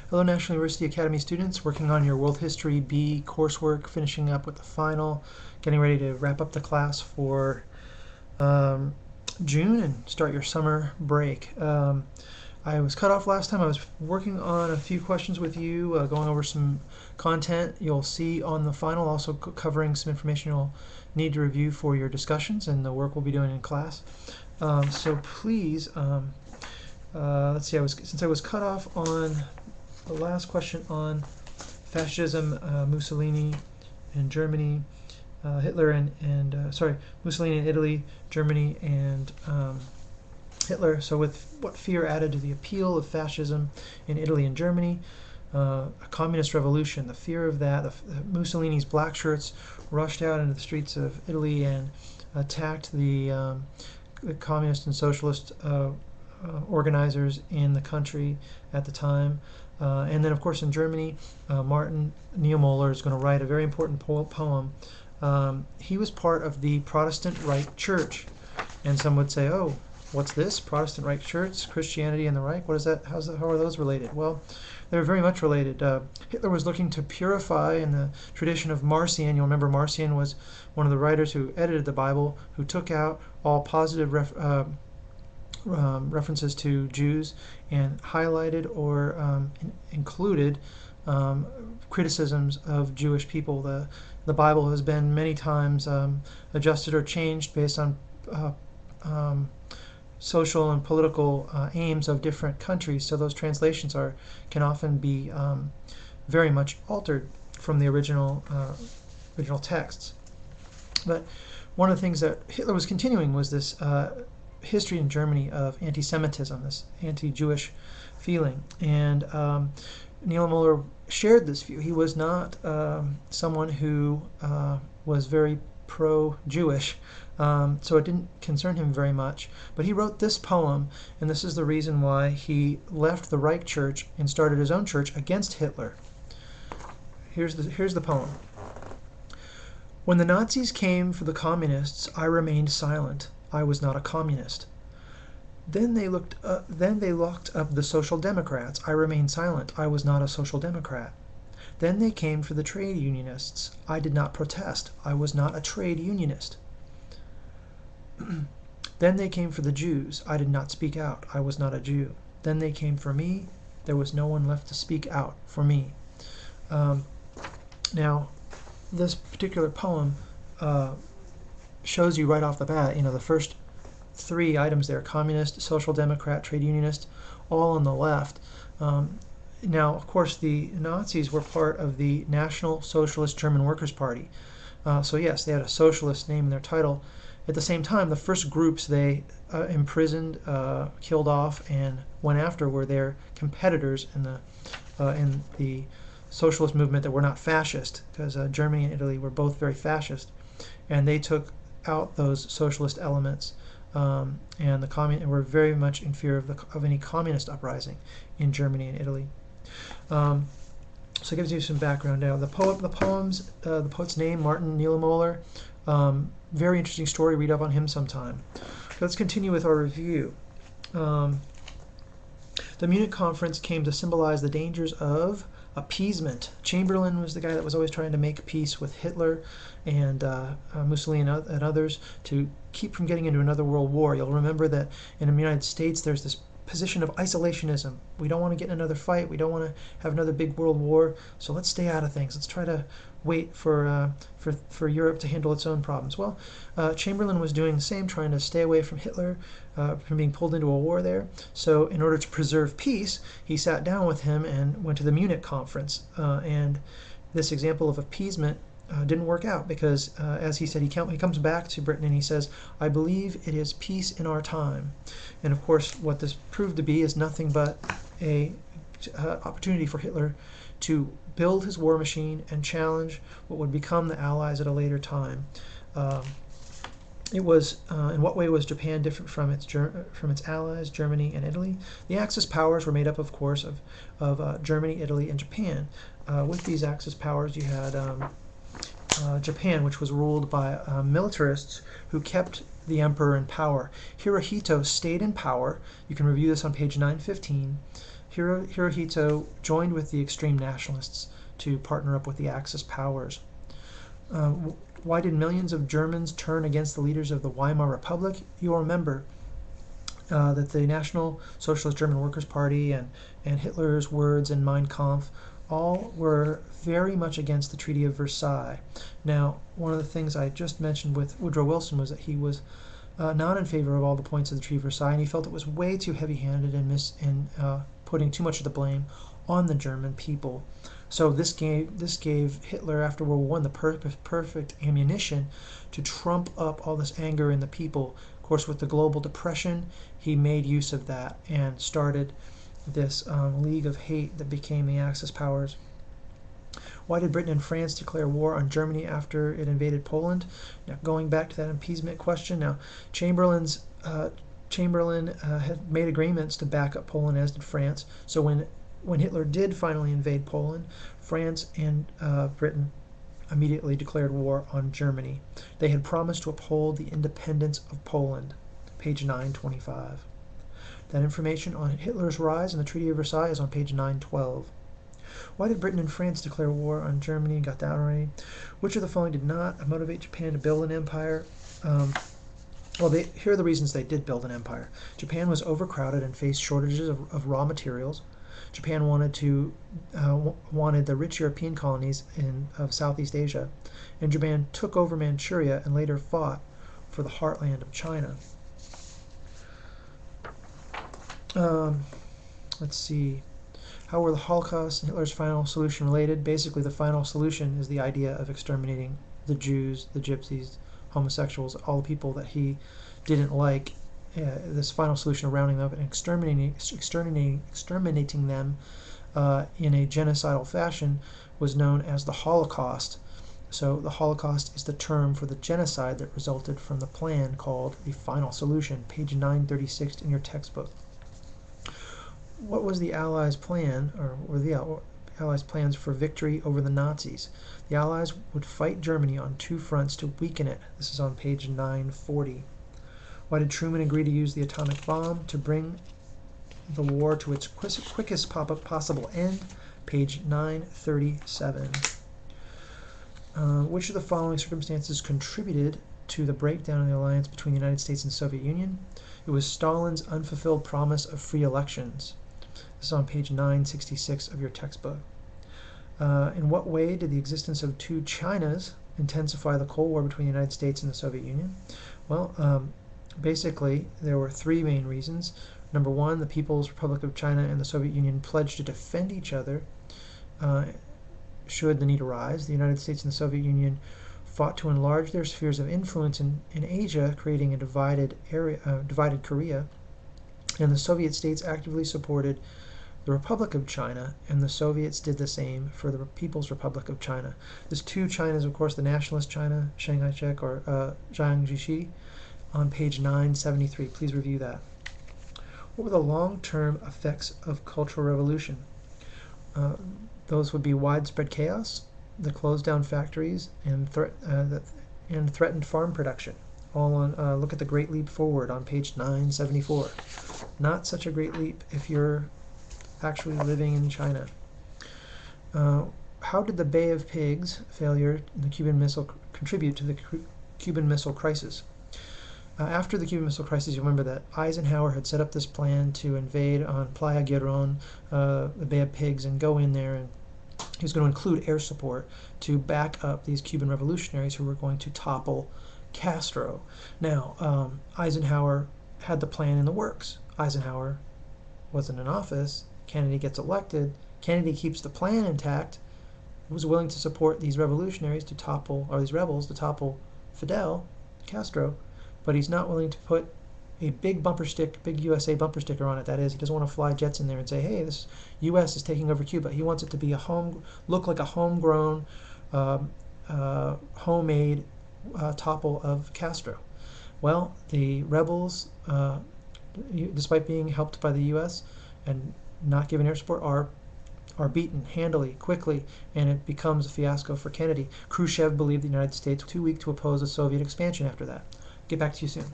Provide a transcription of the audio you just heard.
Hello, National University Academy students working on your World History B coursework, finishing up with the final, getting ready to wrap up the class for June and start your summer break. I was cut off last time. I was working on a few questions with you, going over some content you'll see on the final, also covering some information you'll need to review for your discussions and the work we'll be doing in class. So please, let's see, since I was cut off on the last question on fascism, Mussolini in Germany, Hitler and Mussolini in Italy, Germany, and Hitler. So with what fear added to the appeal of fascism in Italy and Germany, a communist revolution, the fear of that, Mussolini's black shirts rushed out into the streets of Italy and attacked the communist and socialist organizers in the country at the time. And then, of course, in Germany, Martin Niemöller is going to write a very important poem. He was part of the Protestant Right Church. And some would say, oh, what's this? Protestant Right Church, Christianity and the Reich? What is that? How are those related? Well, they're very much related. Hitler was looking to purify in the tradition of Marcion. You'll remember Marcion was one of the writers who edited the Bible, who took out all positive references to Jews and highlighted or included criticisms of Jewish people. The Bible has been many times adjusted or changed based on social and political aims of different countries, so those translations can often be very much altered from the original texts. But one of the things that Hitler was continuing was this history in Germany of anti-Semitism, this anti-Jewish feeling, and Niemöller shared this view. He was not someone who was very pro-Jewish, so it didn't concern him very much. But he wrote this poem, and this is the reason why he left the Reich Church and started his own church against Hitler. Here's the poem. When the Nazis came for the communists, I remained silent. I was not a communist. Then they locked up the Social Democrats. I remained silent. I was not a Social Democrat. Then they came for the trade unionists. I did not protest. I was not a trade unionist. Then they came for the Jews. I did not speak out. I was not a Jew. Then they came for me. There was no one left to speak out for me. Now, this particular poem shows you right off the bat, the first three items there, communist, social democrat, trade unionist, all on the left. Now, of course, the Nazis were part of the National Socialist German Workers' Party. So yes, they had a socialist name in their title. At the same time, the first groups they imprisoned, killed off, and went after were their competitors in the socialist movement that were not fascist, because Germany and Italy were both very fascist, and they took out those socialist elements, and were very much in fear of any communist uprising in Germany and Italy. So it gives you some background now. The poet's name, Martin Niemöller. Very interesting story. Read up on him sometime. Let's continue with our review. The Munich conference came to symbolize the dangers of appeasement. Chamberlain was the guy that was always trying to make peace with Hitler and Mussolini and others to keep from getting into another world war. You'll remember that in the United States there's this position of isolationism. We don't want to get in another fight. We don't want to have another big world war. So let's stay out of things. Let's try to wait for Europe to handle its own problems. Well, Chamberlain was doing the same, trying to stay away from Hitler, from being pulled into a war there. So in order to preserve peace, he sat down with him and went to the Munich conference. And this example of appeasement didn't work out because, as he said, he comes back to Britain and he says, I believe it is peace in our time. And of course, what this proved to be is nothing but a opportunity for Hitler to build his war machine and challenge what would become the Allies at a later time. It was, in what way was Japan different from its allies, Germany and Italy? The Axis powers were made up, of course, of Germany, Italy, and Japan. With these Axis powers, you had Japan, which was ruled by militarists who kept the emperor in power. Hirohito stayed in power. You can review this on page 915. Hirohito joined with the extreme nationalists to partner up with the Axis powers. Why did millions of Germans turn against the leaders of the Weimar Republic? You'll remember that the National Socialist German Workers' Party and Hitler's words in Mein Kampf all were very much against the Treaty of Versailles. Now, one of the things I just mentioned with Woodrow Wilson was that he was not in favor of all the points of the Treaty of Versailles, and he felt it was way too heavy-handed in putting too much of the blame on the German people. So this gave Hitler after World War I the perfect ammunition to trump up all this anger in the people. Of course, with the global depression, he made use of that and started this League of Hate that became the Axis powers. Why did Britain and France declare war on Germany after it invaded Poland? Now, going back to that appeasement question, now Chamberlain had made agreements to back up Poland, as did France. So when Hitler did finally invade Poland, France and Britain immediately declared war on Germany. They had promised to uphold the independence of Poland. Page 925. That information on Hitler's rise and the Treaty of Versailles is on page 912. Why did Britain and France declare war on Germany? Got that already. Which of the following did not motivate Japan to build an empire? Here are the reasons they did build an empire. Japan was overcrowded and faced shortages of raw materials. Japan wanted the rich European colonies of Southeast Asia, and Japan took over Manchuria and later fought for the heartland of China. Let's see. How were the Holocaust and Hitler's final solution related? Basically, the final solution is the idea of exterminating the Jews, the Gypsies, homosexuals, all the people that he didn't like. This final solution of rounding them up and exterminating them in a genocidal fashion was known as the Holocaust. So the Holocaust is the term for the genocide that resulted from the plan called the final solution, page 936 in your textbook. What was the Allies' plan, or were the Allies' plans for victory over the Nazis? The Allies would fight Germany on two fronts to weaken it. This is on page 940. Why did Truman agree to use the atomic bomb? To bring the war to its quickest possible end. Page 937. Which of the following circumstances contributed to the breakdown of the alliance between the United States and the Soviet Union? It was Stalin's unfulfilled promise of free elections. This is on page 966 of your textbook. In what way did the existence of two Chinas intensify the Cold War between the United States and the Soviet Union? Well, basically, there were three main reasons. Number one, the People's Republic of China and the Soviet Union pledged to defend each other should the need arise. The United States and the Soviet Union fought to enlarge their spheres of influence in Asia, creating a divided Korea. And the Soviet states actively supported the Republic of China, and the Soviets did the same for the People's Republic of China. There's two Chinas, of course, the nationalist China, Chiang Kai-shek, or Jiang Jiechi, on page 973. Please review that. What were the long-term effects of Cultural Revolution? Those would be widespread chaos, the closed down factories, and threatened farm production. All on look at the Great Leap Forward on page 974. Not such a great leap if you're actually living in China. How did the Bay of Pigs failure in the Cuban Missile contribute to the Cuban Missile Crisis? After the Cuban Missile Crisis, you remember that Eisenhower had set up this plan to invade on Playa Girón, the Bay of Pigs, and go in there, and he was going to include air support to back up these Cuban revolutionaries who were going to topple Castro. Now, Eisenhower had the plan in the works. Eisenhower wasn't in office. Kennedy gets elected. Kennedy keeps the plan intact, was willing to support these revolutionaries to topple, or these rebels to topple Fidel Castro, but he's not willing to put a big USA bumper sticker on it. That is, he doesn't want to fly jets in there and say, hey, this U.S. is taking over Cuba. He wants it to be look like a homegrown, homemade topple of Castro. Well, the rebels, despite being helped by the U.S. and not given air support, are beaten handily, quickly, and it becomes a fiasco for Kennedy. Khrushchev believed the United States was too weak to oppose a Soviet expansion after that. Get back to you soon.